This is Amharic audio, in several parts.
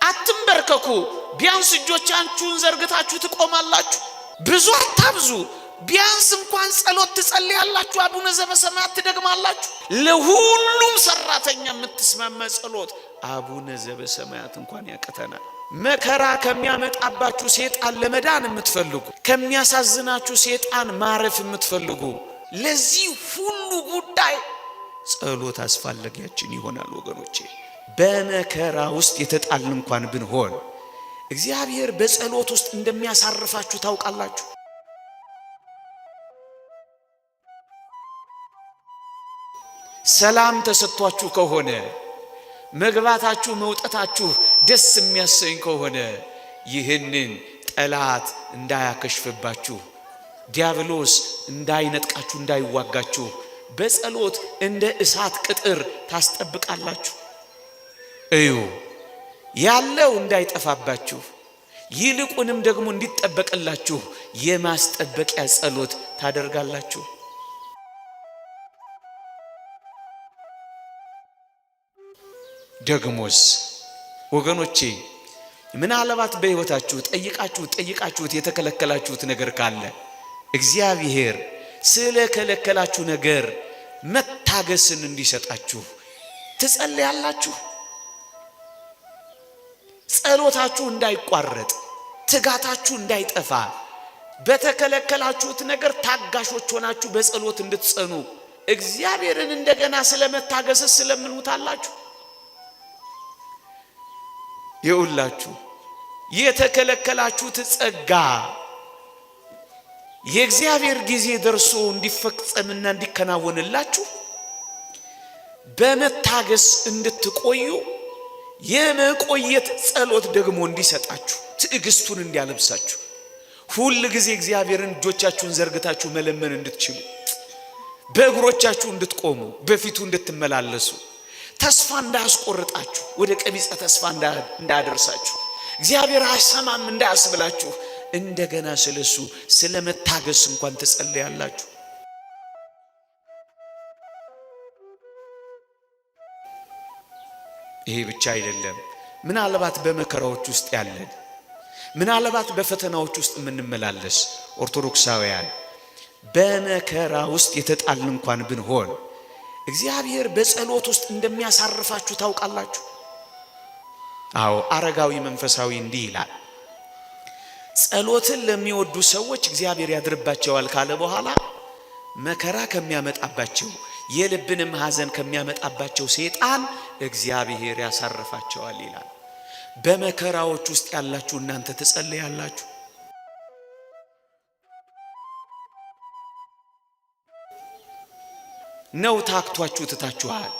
አትንበርከኩ ቢያንስ እጆቻችሁን ዘርግታችሁ ትቆማላችሁ ብዙ አታብዙ ቢያንስ እንኳን ጸሎት ትጸልያላችሁ አቡነ ዘበሰማያት ትደግማላችሁ ለሁሉም ሰራተኛ የምትስማማ ጸሎት አቡነ ዘበሰማያት እንኳን ያቀተናል መከራ ከሚያመጣባችሁ ሰይጣን ለመዳን የምትፈልጉ ከሚያሳዝናችሁ ሰይጣን ማረፍ የምትፈልጉ ለዚህ ሁሉ ጉዳይ ጸሎት አስፈላጊያችን ይሆናል ወገኖቼ በመከራ ውስጥ የተጣልን እንኳን ብንሆን እግዚአብሔር በጸሎት ውስጥ እንደሚያሳርፋችሁ ታውቃላችሁ ሰላም ተሰጥቷችሁ ከሆነ መግባታችሁ መውጣታችሁ ደስ የሚያሰኝ ከሆነ ይህንን ጠላት እንዳያከሽፍባችሁ ዲያብሎስ እንዳይነጥቃችሁ እንዳይዋጋችሁ በጸሎት እንደ እሳት ቅጥር ታስጠብቃላችሁ እዩ ያለው እንዳይጠፋባችሁ ይልቁንም ደግሞ እንዲጠበቅላችሁ የማስጠበቂያ ጸሎት ታደርጋላችሁ ደግሞስ ወገኖቼ ምናልባት በሕይወታችሁ ጠይቃችሁት የተከለከላችሁት ነገር ካለ እግዚአብሔር ስለከለከላችሁ ነገር መታገስን እንዲሰጣችሁ ትጸልያላችሁ ጸሎታችሁ እንዳይቋረጥ ትጋታችሁ እንዳይጠፋ በተከለከላችሁት ነገር ታጋሾች ሆናችሁ በጸሎት እንድትጸኑ እግዚአብሔርን እንደገና ስለመታገስ ስለምንውታላችሁ ይውላችሁ የተከለከላችሁት ጸጋ የእግዚአብሔር ጊዜ ደርሶ እንዲፈጸምና እንዲከናወንላችሁ በመታገስ እንድትቆዩ የመቆየት ጸሎት ደግሞ እንዲሰጣችሁ ትዕግስቱን እንዲያለብሳችሁ ሁሉ ጊዜ እግዚአብሔርን እጆቻችሁን ዘርግታችሁ መለመን እንድትችሉ በእግሮቻችሁ እንድትቆሙ በፊቱ እንድትመላለሱ ተስፋ እንዳያስቆርጣችሁ ወደ ቀቢጸ ተስፋ እንዳያደርሳችሁ እግዚአብሔር አይሰማም እንዳያስብላችሁ እንደገና ስለሱ ስለመታገስ እንኳን ትጸልያላችሁ ይሄ ብቻ አይደለም ምናልባት በመከራዎች ውስጥ ያለን ምናልባት በፈተናዎች ውስጥ የምንመላለስ ኦርቶዶክሳውያን በመከራ ውስጥ የተጣልን እንኳን ብንሆን እግዚአብሔር በጸሎት ውስጥ እንደሚያሳርፋችሁ ታውቃላችሁ አዎ አረጋዊ መንፈሳዊ እንዲህ ይላል ጸሎትን ለሚወዱ ሰዎች እግዚአብሔር ያድርባቸዋል ካለ በኋላ መከራ ከሚያመጣባቸው የልብንም ሐዘን ከሚያመጣባቸው ሰይጣን እግዚአብሔር ያሳርፋቸዋል ይላል በመከራዎች ውስጥ ያላችሁ እናንተ ትጸልያላችሁ ነው ታክቷችሁ ትታችኋል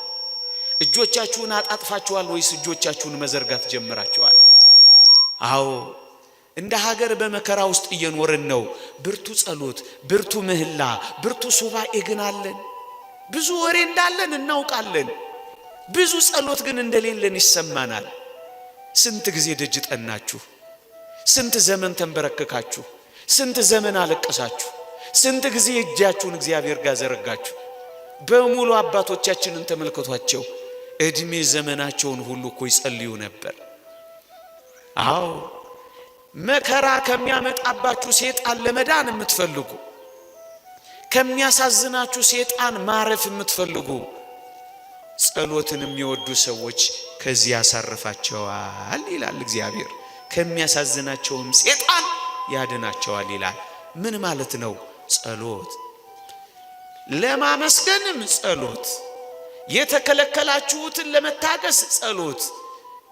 እጆቻችሁን አጣጥፋችኋል ወይስ እጆቻችሁን መዘርጋት ጀምራችኋል አዎ እንደ ሀገር በመከራ ውስጥ እየኖርን ነው ብርቱ ጸሎት ብርቱ ምህላ ብርቱ ሱባኤ ግን አለን ብዙ ወሬ እንዳለን እናውቃለን ብዙ ጸሎት ግን እንደሌለን ይሰማናል ስንት ጊዜ ደጅ ጠናችሁ ስንት ዘመን ተንበረከካችሁ ስንት ዘመን አለቀሳችሁ ስንት ጊዜ እጃችሁን እግዚአብሔር ጋር ዘረጋችሁ በሙሉ አባቶቻችንን ተመልከቷቸው እድሜ ዘመናቸውን ሁሉ እኮ ይጸልዩ ነበር አዎ መከራ ከሚያመጣባችሁ ሰይጣን ለመዳን የምትፈልጉ ከሚያሳዝናችሁ ሰይጣን ማረፍ የምትፈልጉ ጸሎትን የሚወዱ ሰዎች ከዚህ ያሳርፋቸዋል ይላል እግዚአብሔር ከሚያሳዝናቸውም ሰይጣን ያድናቸዋል ይላል ምን ማለት ነው ጸሎት ለማመስገንም ጸሎት የተከለከላችሁትን ለመታገስ ጸሎት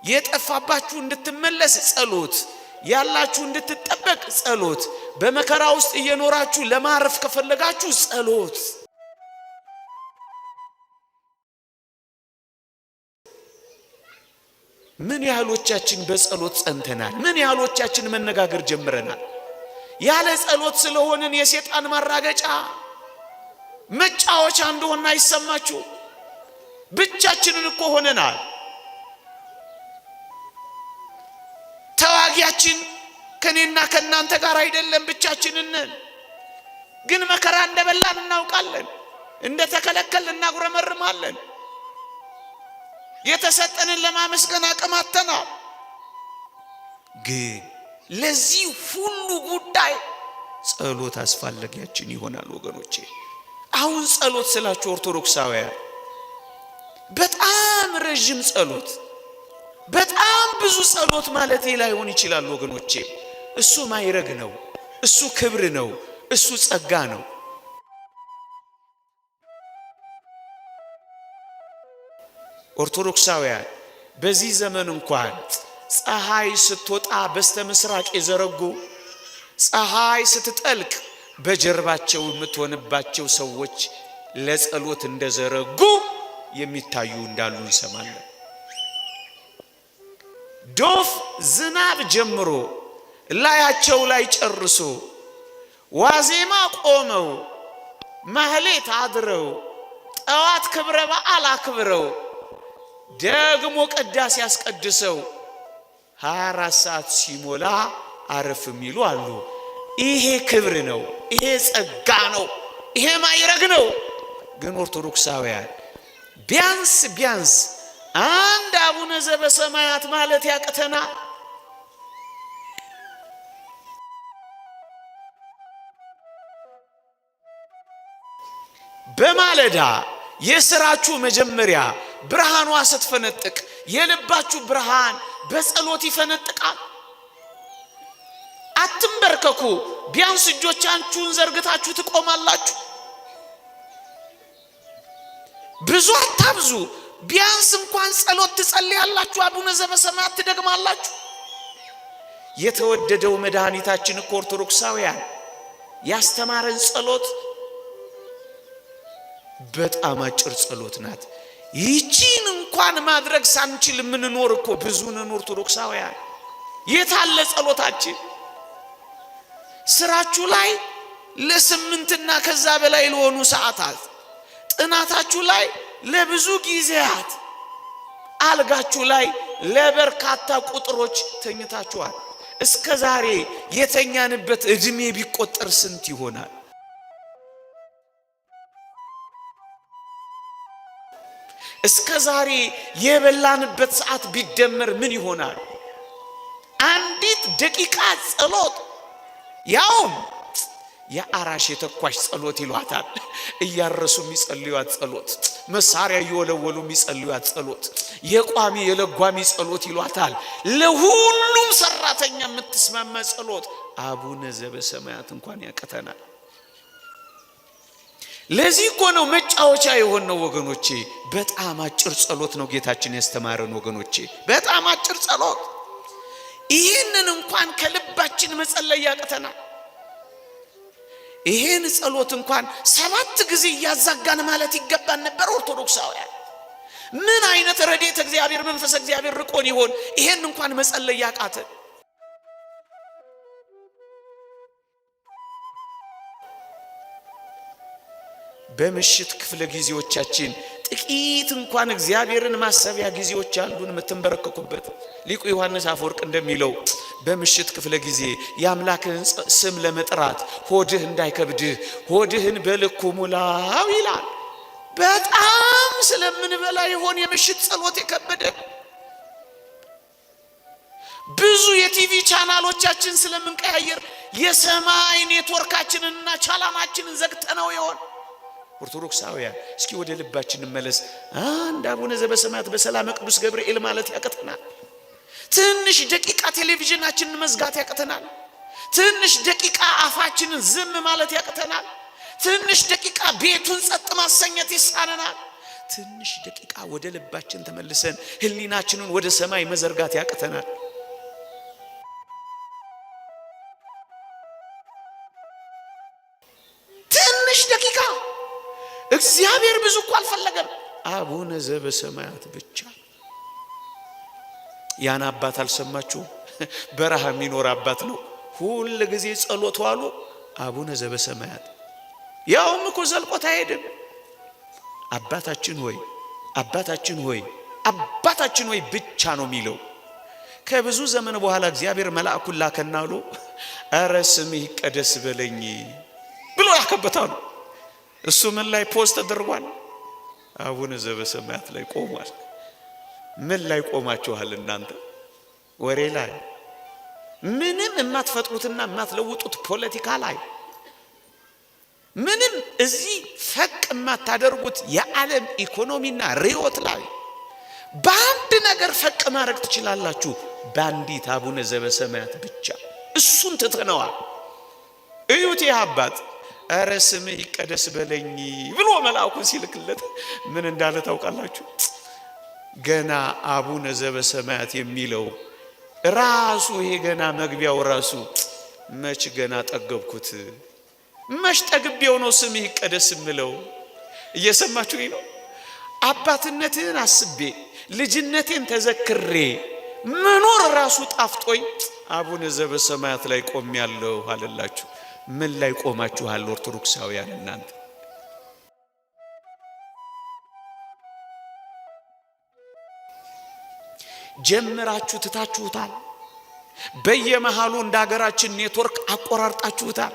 የጠፋባችሁ እንድትመለስ ጸሎት ያላችሁ እንድትጠበቅ ጸሎት በመከራ ውስጥ እየኖራችሁ ለማረፍ ከፈለጋችሁ ጸሎት ምን ያህሎቻችን በጸሎት ጸንተናል ምን ያህሎቻችን መነጋገር ጀምረናል ያለ ጸሎት ስለሆነን የሰይጣን ማራገጫ መጫወቻ እንደሆነ አይሰማችሁ ብቻችንን እኮ ሆነናል ተዋጊያችን ከኔና ከናንተ ጋር አይደለም ብቻችንን ግን መከራ እንደበላን እናውቃለን እንደተከለከልን እናጉረመርማለን የተሰጠንን ለማመስገን አቅም አጥተናል ግን ለዚህ ሁሉ ጉዳይ ጸሎት አስፈላጊያችን ይሆናል ወገኖቼ። አሁን ጸሎት ስላችሁ ኦርቶዶክሳውያን በጣም ረጅም ጸሎት፣ በጣም ብዙ ጸሎት ማለት ላይሆን ይችላል ወገኖቼ። እሱ ማይረግ ነው፣ እሱ ክብር ነው፣ እሱ ጸጋ ነው። ኦርቶዶክሳውያን በዚህ ዘመን እንኳን ፀሐይ ስትወጣ በስተምስራቅ የዘረጉ ፀሐይ ስትጠልቅ በጀርባቸው የምትሆንባቸው ሰዎች ለጸሎት እንደዘረጉ የሚታዩ እንዳሉ እንሰማለን። ዶፍ ዝናብ ጀምሮ ላያቸው ላይ ጨርሶ ዋዜማ ቆመው ማህሌት አድረው ጠዋት ክብረ በዓል አክብረው ደግሞ ቅዳሴ ያስቀድሰው 24 ሰዓት ሲሞላ አረፍ የሚሉ አሉ። ይሄ ክብር ነው፣ ይሄ ጸጋ ነው፣ ይሄ ማይረግ ነው። ግን ኦርቶዶክሳውያን ቢያንስ አንድ አቡነ ዘበሰማያት ማለት ያቅተናል። በማለዳ የሥራችሁ መጀመሪያ ብርሃኗ ስትፈነጥቅ የልባችሁ ብርሃን በጸሎት ይፈነጥቃል። አትንበርከኩ፣ ቢያንስ እጆቻችሁን ዘርግታችሁ ትቆማላችሁ። ብዙ አታብዙ፣ ቢያንስ እንኳን ጸሎት ትጸልያላችሁ። አቡነ ዘበሰማያት ትደግማላችሁ። የተወደደው መድኃኒታችን እኮ ኦርቶዶክሳውያን ያስተማረን ጸሎት በጣም አጭር ጸሎት ናት። ይቺን እንኳን ማድረግ ሳንችል የምንኖር እኮ ብዙ ነን ኦርቶዶክሳውያን። የታለ ጸሎታችን? ስራችሁ ላይ ለ8 እና ከዛ በላይ ለሆኑ ሰዓታት፣ ጥናታችሁ ላይ ለብዙ ጊዜያት፣ አልጋችሁ ላይ ለበርካታ ቁጥሮች ተኝታችኋል። እስከ ዛሬ የተኛንበት እድሜ ቢቆጠር ስንት ይሆናል? እስከ ዛሬ የበላንበት ሰዓት ቢደመር ምን ይሆናል? አንዲት ደቂቃ ጸሎት፣ ያውም የአራሽ የተኳሽ ጸሎት ይሏታል። እያረሱ የሚጸልዩት ጸሎት፣ መሳሪያ እየወለወሉ የሚጸልዩት ጸሎት፣ የቋሚ የለጓሚ ጸሎት ይሏታል። ለሁሉም ሰራተኛ የምትስማማ ጸሎት አቡነ ዘበሰማያት እንኳን ያቀተናል። ለዚህ እኮ ነው መጫወቻ የሆነው ወገኖቼ። በጣም አጭር ጸሎት ነው ጌታችን ያስተማረን ወገኖቼ፣ በጣም አጭር ጸሎት። ይህንን እንኳን ከልባችን መጸለይ ያቅተናል። ይህን ጸሎት እንኳን 7 ጊዜ እያዛጋን ማለት ይገባን ነበር ኦርቶዶክሳውያን። ምን አይነት ረድኤተ እግዚአብሔር መንፈስ እግዚአብሔር ርቆን ይሆን ይህን እንኳን መጸለይ ያቃተን? በምሽት ክፍለ ጊዜዎቻችን ጥቂት እንኳን እግዚአብሔርን ማሰቢያ ጊዜዎች አሉን የምትንበረከኩበት። ሊቁ ዮሐንስ አፈወርቅ እንደሚለው በምሽት ክፍለ ጊዜ የአምላክህን ስም ለመጥራት ሆድህ እንዳይከብድህ ሆድህን በልኩ ሙላው ይላል። በጣም ስለምንበላ ይሆን የምሽት ጸሎት የከበደ? ብዙ የቲቪ ቻናሎቻችን ስለምንቀያየር የሰማይ ኔትወርካችንንና ቻናላችንን ዘግተነው ይሆን? ኦርቶዶክሳውያን እስኪ ወደ ልባችን እንመለስ። አንድ አቡነ ዘበሰማያት በሰላም ቅዱስ ገብርኤል ማለት ያቀተናል። ትንሽ ደቂቃ ቴሌቪዥናችንን መዝጋት ያቀተናል። ትንሽ ደቂቃ አፋችንን ዝም ማለት ያቀተናል። ትንሽ ደቂቃ ቤቱን ጸጥ ማሰኘት ይሳነናል። ትንሽ ደቂቃ ወደ ልባችን ተመልሰን ህሊናችንን ወደ ሰማይ መዘርጋት ያቀተናል። ትንሽ ደቂቃ እግዚአብሔር ብዙ እኮ አልፈለገም። አቡነ ዘበሰማያት ብቻ። ያን አባት አልሰማችሁ? በረሃ የሚኖር አባት ነው። ሁሉ ጊዜ ጸሎት ዋሉ አቡነ ዘበሰማያት። ያውም እኮ ዘልቆት አይሄድም። አባታችን ሆይ አባታችን ሆይ አባታችን ሆይ ብቻ ነው የሚለው። ከብዙ ዘመን በኋላ እግዚአብሔር መልአኩን ላከናሉ። ኧረ ስምህ ይቀደስ በለኝ ብሎ ያከበታሉ። እሱ ምን ላይ ፖስት ተደርጓል? አቡነ ዘበሰማያት ላይ ቆሟል። ምን ላይ ቆማችኋል እናንተ? ወሬ ላይ ምንም የማትፈጥሩትና የማትለውጡት ፖለቲካ ላይ ምንም እዚህ ፈቅ የማታደርጉት የዓለም ኢኮኖሚና ሪዮት ላይ በአንድ ነገር ፈቅ ማድረግ ትችላላችሁ፣ በአንዲት አቡነ ዘበሰማያት ብቻ። እሱን ትተነዋል። እዩት ይህ አባት ኧረ ስምህ ይቀደስ በለኝ ብሎ መልአኩን ሲልክለት ምን እንዳለ ታውቃላችሁ? ገና አቡነ ዘበሰማያት የሚለው ራሱ ይሄ ገና መግቢያው ራሱ መች ገና ጠገብኩት፣ መች ጠግቤው ነው ስምህ ይቀደስ ምለው። እየሰማችሁኝ ነው? አባትነትህን አስቤ ልጅነቴን ተዘክሬ መኖር ራሱ ጣፍጦኝ አቡነ ዘበሰማያት ላይ ቆሜያለሁ አለላችሁ። ምን ላይ ቆማችኋል ኦርቶዶክሳውያን? እናንተ ጀምራችሁ ትታችሁታል። በየመሃሉ እንደ ሀገራችን ኔትወርክ አቆራርጣችሁታል።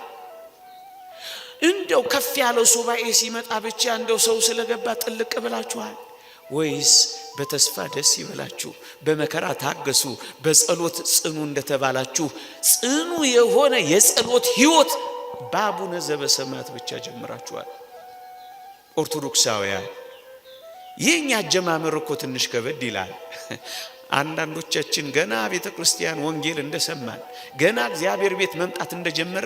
እንደው ከፍ ያለው ሱባኤ ሲመጣ ብቻ እንደው ሰው ስለገባ ጥልቅ ብላችኋል ወይስ በተስፋ ደስ ይበላችሁ፣ በመከራ ታገሱ፣ በጸሎት ጽኑ እንደተባላችሁ ጽኑ የሆነ የጸሎት ህይወት በአቡነ ዘበሰማያት ብቻ ጀምራችኋል? ኦርቶዶክሳውያን የኛ አጀማመር እኮ ትንሽ ከበድ ይላል። አንዳንዶቻችን ገና ቤተ ክርስቲያን ወንጌል እንደሰማን ገና እግዚአብሔር ቤት መምጣት እንደጀመር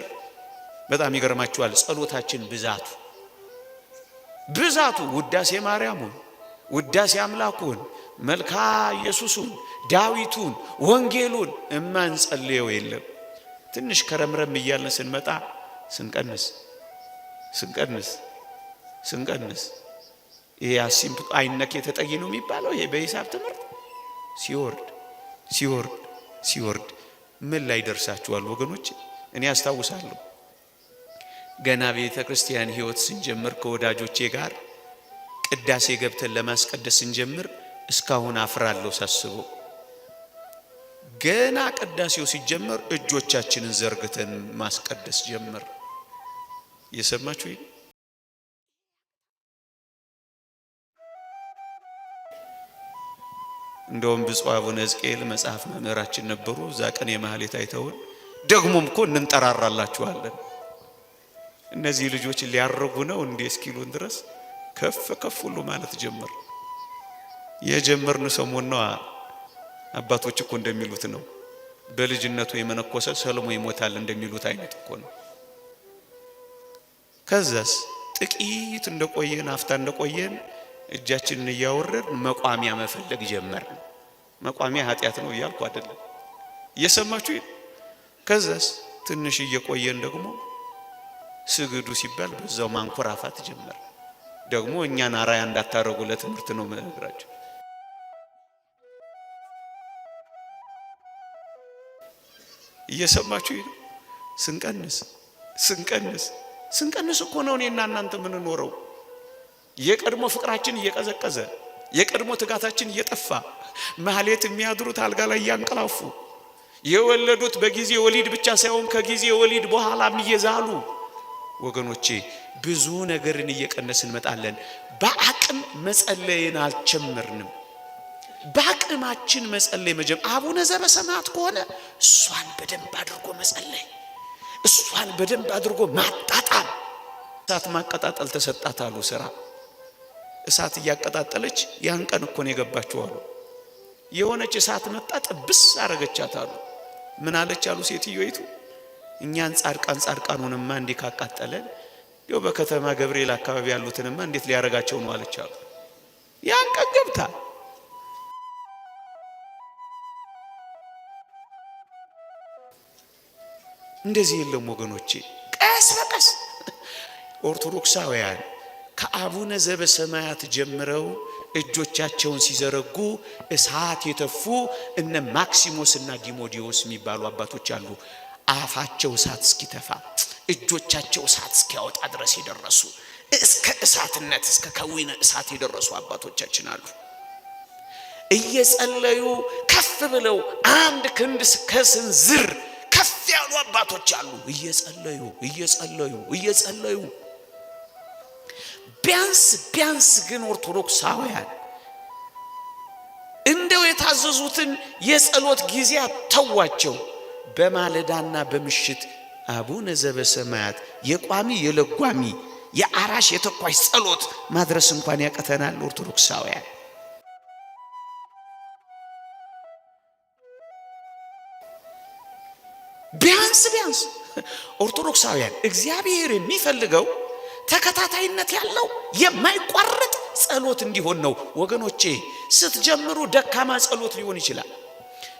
በጣም ይገርማችኋል። ጸሎታችን ብዛቱ ውዳሴ ማርያሙን፣ ውዳሴ አምላኩን፣ መልካ ኢየሱሱን፣ ዳዊቱን፣ ወንጌሉን እማንጸልየው የለም። ትንሽ ከረምረም እያልን ስንመጣ ስንቀንስ ይሄ አሲምፕ አይነክ የተጠይ ነው የሚባለው ይሄ በሂሳብ ትምህርት ሲወርድ ምን ላይ ደርሳችኋል ወገኖች? እኔ አስታውሳለሁ ገና ቤተ ክርስቲያን ህይወት ስንጀምር ከወዳጆቼ ጋር ቅዳሴ ገብተን ለማስቀደስ ስንጀምር እስካሁን አፍራለሁ ሳስበው። ገና ቅዳሴው ሲጀመር እጆቻችንን ዘርግተን ማስቀደስ ጀመር። እየሰማችሁ እንደውም ብፁዕ አቡነ ሕዝቅኤል መጽሐፍ መምህራችን ነበሩ። እዛ ቀን የማህሌት አይተውን ደግሞም እኮ እንጠራራላችኋለን እነዚህ ልጆች ሊያረጉ ነው እንዴ እስኪሉን ድረስ ከፍ ሁሉ ማለት ጀመር። የጀመርን ሰሞን ነው። አባቶች እኮ እንደሚሉት ነው፣ በልጅነቱ የመነኮሰ ሰልሞ ይሞታል እንደሚሉት አይነት እኮ ነው። ከዛስ ጥቂት እንደቆየን አፍታ እንደቆየን እጃችንን እያወረድን መቋሚያ መፈለግ ጀመርን። መቋሚያ ኃጢአት ነው እያልኩ አይደለም፣ እየሰማችሁ። ከዛስ ትንሽ እየቆየን ደግሞ ስግዱ ሲባል በዛው ማንኮራፋት ጀመር። ደግሞ እኛን አራያ እንዳታረጉ ለትምህርት ነው መነግራችሁ። እየሰማችሁ ስንቀንስ እኮ ነው እኔና እናንተ ምን ኖረው የቀድሞ ፍቅራችን እየቀዘቀዘ የቀድሞ ትጋታችን እየጠፋ ማህሌት የሚያድሩት አልጋ ላይ ያንቀላፉ የወለዱት በጊዜ ወሊድ ብቻ ሳይሆን ከጊዜ ወሊድ በኋላም እየዛሉ ወገኖቼ ብዙ ነገርን እየቀነስን መጣለን። በአቅም መጸለይን አልጀመርንም። በአቅማችን መጸለይ አቡነ ዘበሰማያት ከሆነ እሷን በደንብ አድርጎ መጸለይ፣ እሷን በደንብ አድርጎ ማጣጣም። እሳት ማቀጣጠል ተሰጣት አሉ ስራ። እሳት እያቀጣጠለች ያን ቀን እኮ ነው የገባችው አሉ። የሆነች እሳት መጣ ጥብስ አረገቻት አሉ። ምን አለች አሉ ሴትዮይቱ? እኛን ጻድቃኑንማ እንዲህ ካቃጠለን ይው በከተማ ገብርኤል አካባቢ ያሉትንማ እንዴት ሊያረጋቸው ነው አለች አሉ። ያን ቀን ገብታ እንደዚህ የለም ወገኖቼ። ቀስ በቀስ ኦርቶዶክሳውያን ከአቡነ ዘበሰማያት ጀምረው እጆቻቸውን ሲዘረጉ እሳት የተፉ እነ ማክሲሞስ እና ዲሞዲዮስ የሚባሉ አባቶች አሉ። አፋቸው እሳት እስኪተፋ እጆቻቸው እሳት እስኪያወጣ ድረስ የደረሱ እስከ እሳትነት እስከ ከዊነ እሳት የደረሱ አባቶቻችን አሉ። እየጸለዩ ከፍ ብለው አንድ ክንድ ከስንዝር ከፍ ያሉ አባቶች አሉ። እየጸለዩ ቢያንስ ግን ኦርቶዶክሳውያን እንደው የታዘዙትን የጸሎት ጊዜ ተዋቸው። በማለዳና በምሽት አቡነ ዘበሰማያት የቋሚ የለጓሚ የአራሽ የተኳሽ ጸሎት ማድረስ እንኳን ያቀተናል ኦርቶዶክሳውያን። ቢያንስ ኦርቶዶክሳውያን እግዚአብሔር የሚፈልገው ተከታታይነት ያለው የማይቋረጥ ጸሎት እንዲሆን ነው። ወገኖቼ ስትጀምሩ ደካማ ጸሎት ሊሆን ይችላል።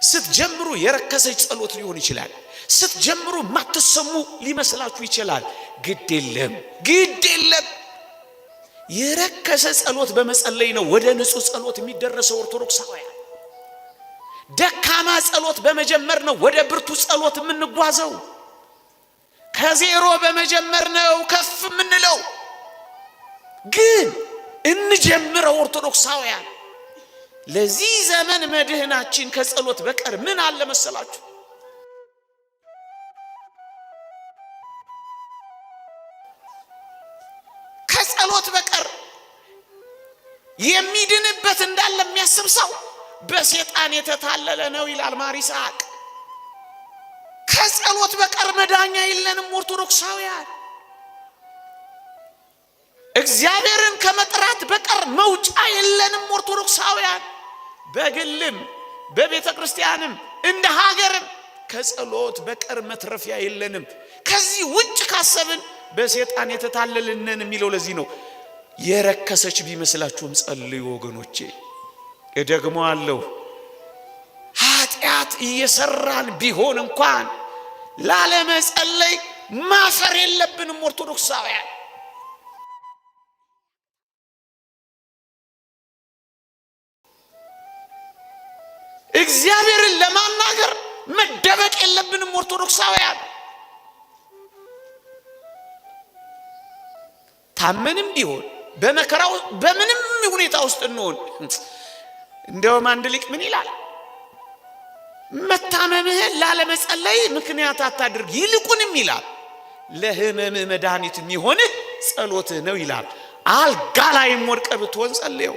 ስትጀምሩ የረከሰች ጸሎት ሊሆን ይችላል። ስትጀምሩ ማትሰሙ ሊመስላችሁ ይችላል። ግድ የለም የረከሰ ጸሎት በመጸለይ ነው ወደ ንጹህ ጸሎት የሚደረሰው ኦርቶዶክሳውያን። ደካማ ጸሎት በመጀመር ነው ወደ ብርቱ ጸሎት የምንጓዘው። ከዜሮ በመጀመር ነው ከፍ የምንለው። ግን እንጀምረው ኦርቶዶክሳውያን። ለዚህ ዘመን መድህናችን ከጸሎት በቀር ምን አለ መሰላችሁ? ከጸሎት በቀር የሚድንበት እንዳለ የሚያስብ ሰው በሰይጣን የተታለለ ነው ይላል ማር ይስሐቅ። ከጸሎት በቀር መዳኛ የለንም ኦርቶዶክሳውያን። እግዚአብሔርን ከመጥራት በቀር መውጫ የለንም ኦርቶዶክሳውያን። በግልም በቤተ ክርስቲያንም እንደ ሀገርም ከጸሎት በቀር መትረፊያ የለንም። ከዚህ ውጭ ካሰብን በሰይጣን የተታለልነን የሚለው ለዚህ ነው። የረከሰች ቢመስላችሁም ጸልዩ ወገኖቼ። ደግሞ አለው ኃጢአት እየሰራን ቢሆን እንኳን ላለመጸለይ ማፈር የለብንም ኦርቶዶክሳውያን። እግዚአብሔርን ለማናገር መደበቅ የለብንም ኦርቶዶክሳውያን። ታመንም ቢሆን በመከራው በምንም ሁኔታ ውስጥ እንሆን፣ እንደውም አንድ ሊቅ ምን ይላል? መታመምህን ላለመጸለይ ምክንያት አታድርግ፣ ይልቁንም ይላል ለህመምህ መድኃኒት የሚሆንህ ጸሎትህ ነው ይላል። አልጋ ላይም ወድቀህ ብትሆን ጸልየው።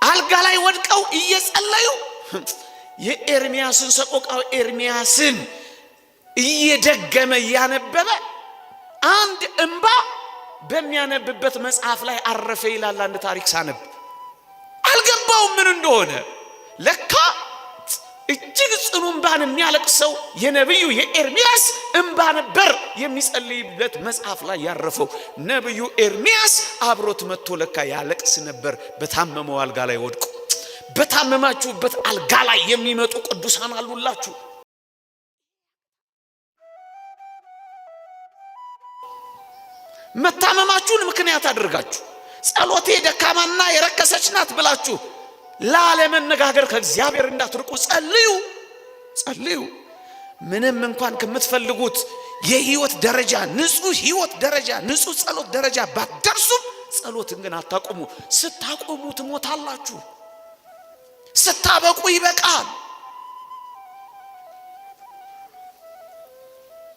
አልጋ ላይ ወድቀው እየጸለዩ የኤርሚያስን ሰቆቃው ኤርሚያስን እየደገመ እያነበበ አንድ እንባ በሚያነብበት መጽሐፍ ላይ አረፈ ይላል። አንድ ታሪክ ሳነብ አልገባውም ምን እንደሆነ። ለካ እጅግ ጽኑ እንባን የሚያለቅሰው የነብዩ የኤርሚያስ እንባ ነበር የሚጸልይበት መጽሐፍ ላይ ያረፈው። ነብዩ ኤርሚያስ አብሮት መጥቶ ለካ ያለቅስ ነበር በታመመው አልጋ ላይ ወድቆ። በታመማችሁበት አልጋ ላይ የሚመጡ ቅዱሳን አሉላችሁ። መታመማችሁን ምክንያት አድርጋችሁ ጸሎቴ ደካማና የረከሰች ናት ብላችሁ ላለመነጋገር ከእግዚአብሔር እንዳትርቁ ጸልዩ። ምንም እንኳን ከምትፈልጉት የህይወት ደረጃ ንጹህ ህይወት ደረጃ ንጹህ ጸሎት ደረጃ ባትደርሱም ጸሎትን ግን አታቆሙ። ስታቆሙ ትሞታላችሁ። ስታበቁ ይበቃል።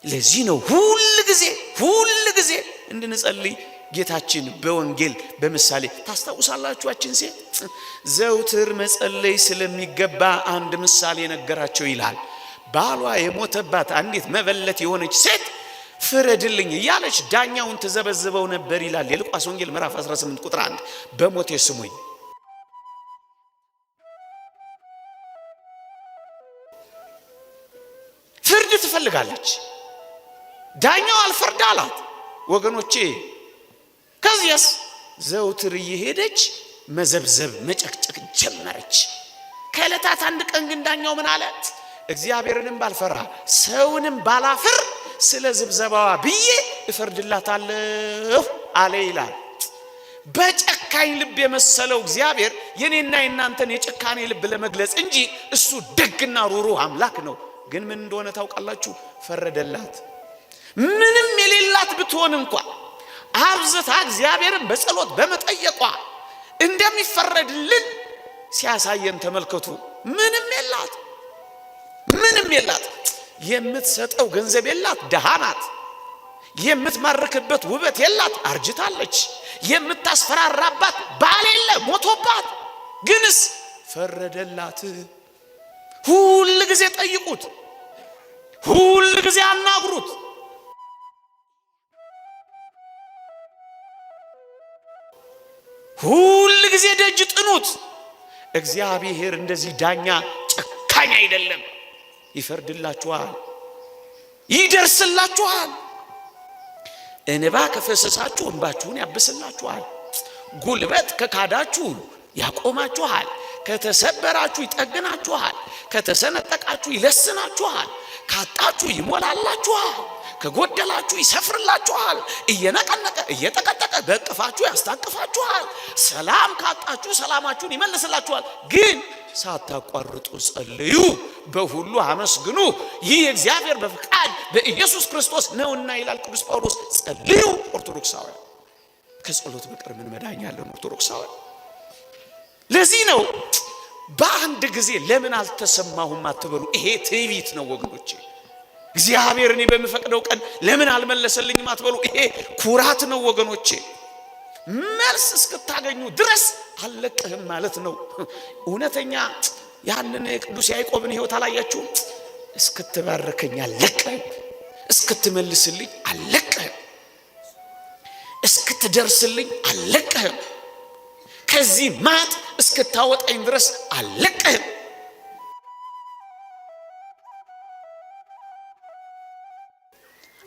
ለዚህ ነው ሁል ጊዜ እንድንጸልይ ጌታችን በወንጌል በምሳሌ ታስታውሳላችሁ። አችን ሴት ዘውትር መጸለይ ስለሚገባ አንድ ምሳሌ ነገራቸው ይላል። ባሏ የሞተባት አንዲት መበለት የሆነች ሴት ፍረድልኝ እያለች ዳኛውን ተዘበዝበው ነበር ይላል የሉቃስ ወንጌል ምዕራፍ 18 ቁጥር 1። በሞቴ ስሙኝ። ፍርድ ትፈልጋለች። ዳኛው አልፈርድ አላት። ወገኖቼ ከዚያስ ዘውትር እየሄደች መዘብዘብ መጨቅጨቅ ጀመረች። ከዕለታት አንድ ቀን ግን ዳኛው ምን አለ? እግዚአብሔርንም ባልፈራ ሰውንም ባላፍር ስለ ዝብዘባዋ ብዬ እፈርድላታለሁ አለ ይላል። በጨካኝ ልብ የመሰለው እግዚአብሔር የኔና የናንተን የጭካኔ ልብ ለመግለጽ እንጂ እሱ ደግና ሩሩህ አምላክ ነው። ግን ምን እንደሆነ ታውቃላችሁ? ፈረደላት። ምንም የሌላት ብትሆን እንኳን አብዝታ እግዚአብሔርን በጸሎት በመጠየቋ እንደሚፈረድልን ሲያሳየን ተመልከቱ። ምንም የላት፣ የምትሰጠው ገንዘብ የላት፣ ደሃ ናት። የምትማርክበት ውበት የላት፣ አርጅታለች። የምታስፈራራባት ባል የለ፣ ሞቶባት። ግንስ ፈረደላት። ሁል ጊዜ ጠይቁት፣ ሁል ጊዜ አናግሩት። ሁል ጊዜ ደጅ ጥኑት። እግዚአብሔር እንደዚህ ዳኛ ጨካኝ አይደለም። ይፈርድላችኋል፣ ይደርስላችኋል። እንባ ከፈሰሳችሁ እንባችሁን ያብስላችኋል። ጉልበት ከካዳችሁ ያቆማችኋል። ከተሰበራችሁ ይጠግናችኋል። ከተሰነጠቃችሁ ይለስናችኋል። ካጣችሁ ይሞላላችኋል። ከጎደላችሁ ይሰፍርላችኋል። እየነቀነቀ እየጠቀጠቀ በእቅፋችሁ ያስታቅፋችኋል። ሰላም ካጣችሁ ሰላማችሁን ይመልስላችኋል። ግን ሳታቋርጡ ጸልዩ፣ በሁሉ አመስግኑ፣ ይህ እግዚአብሔር በፈቃድ በኢየሱስ ክርስቶስ ነውና ይላል ቅዱስ ጳውሎስ። ጸልዩ ኦርቶዶክሳውያን። ከጸሎት በቀር ምን መዳኛ ያለን ኦርቶዶክሳውያን? ለዚህ ነው በአንድ ጊዜ ለምን አልተሰማሁም አትበሉ። ይሄ ትዕቢት ነው ወገኖቼ። እግዚአብሔር እኔ በሚፈቅደው ቀን ለምን አልመለሰልኝም አትበሉ። ይሄ ኩራት ነው ወገኖቼ። መልስ እስክታገኙ ድረስ አልለቅህም ማለት ነው። እውነተኛ ያንን ቅዱስ ያዕቆብን ሕይወት አላያችሁ? እስክትባርከኝ አልለቅህም፣ እስክትመልስልኝ አልለቅህም፣ እስክትደርስልኝ አልለቅህም፣ ከዚህ ማጥ እስክታወጣኝ ድረስ አልለቅህም።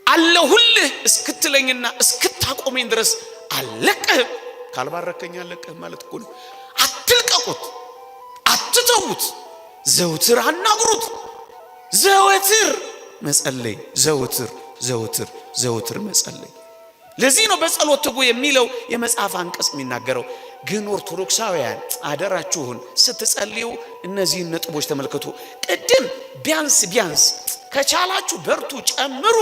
አለሁልህ እስክትለኝና እስክታቆመኝ ድረስ አልለቅህም። ካልባረከኝ አልለቅህም ማለት እኮ ነው። አትልቀቁት፣ አትተዉት፣ ዘውትር አናግሩት። ዘወትር መጸለይ፣ ዘውትር መጸለይ። ለዚህ ነው በጸሎት ትጉ የሚለው የመጽሐፍ አንቀጽ የሚናገረው። ግን ኦርቶዶክሳውያን አደራችሁን ስትጸልዩ እነዚህን ነጥቦች ተመልከቱ። ቅድም ቢያንስ ከቻላችሁ በርቱ፣ ጨምሩ፣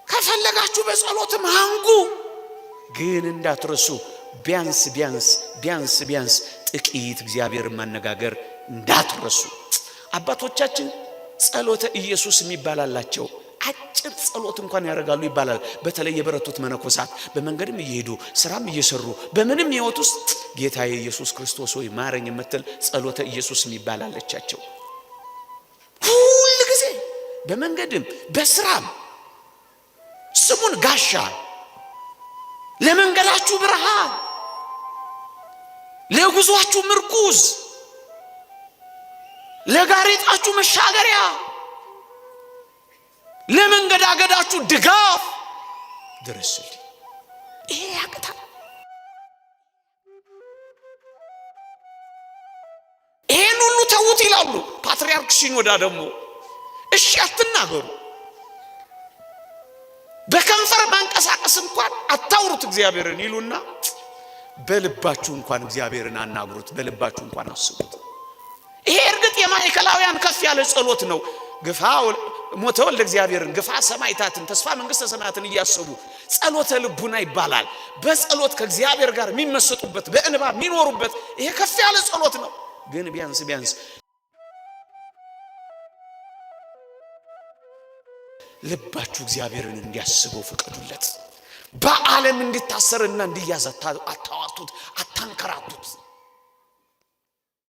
ከፈለጋችሁ በጸሎትም አንጉ። ግን እንዳትረሱ ቢያንስ ጥቂት እግዚአብሔርን ማነጋገር እንዳትረሱ። አባቶቻችን ጸሎተ ኢየሱስ የሚባላላቸው አጭር ጸሎት እንኳን ያደርጋሉ ይባላል። በተለይ የበረቱት መነኮሳት በመንገድም እየሄዱ ስራም እየሰሩ በምንም ሕይወት ውስጥ ጌታዬ ኢየሱስ ክርስቶስ ሆይ ማረኝ የምትል ጸሎተ ኢየሱስ የሚባላለቻቸው ሁሉ ጊዜ በመንገድም በስራም ስሙን ጋሻ፣ ለመንገዳችሁ ብርሃን፣ ለጉዟችሁ ምርኩዝ፣ ለጋሬጣችሁ መሻገሪያ፣ ለመንገዳገዳችሁ ድጋፍ ድረስልኝ። ይሄ ያቅታል። ይሄን ሁሉ ተውት ይላሉ ፓትርያርክ ሲኖዳ። ደግሞ እሺ አትናገሩ፣ በከንፈር ማንቀሳቀስ እንኳን አታውሩት እግዚአብሔርን ይሉና በልባችሁ እንኳን እግዚአብሔርን አናግሩት፣ በልባችሁ እንኳን አስቡት። ይሄ እርግጥ የማዕከላውያን ከፍ ያለ ጸሎት ነው። ግፋ ሞተ ወልደ እግዚአብሔርን፣ ግፋ ሰማዕታትን፣ ተስፋ መንግስተ ሰማያትን እያሰቡ ጸሎተ ልቡና ይባላል። በጸሎት ከእግዚአብሔር ጋር የሚመሰጡበት፣ በእንባ የሚኖሩበት ይሄ ከፍ ያለ ጸሎት ነው። ግን ቢያንስ ልባችሁ እግዚአብሔርን እንዲያስበው ፍቀዱለት። በዓለም እንዲታሰርና እንዲያዝ አታዋጡት፣ አታንከራቱት።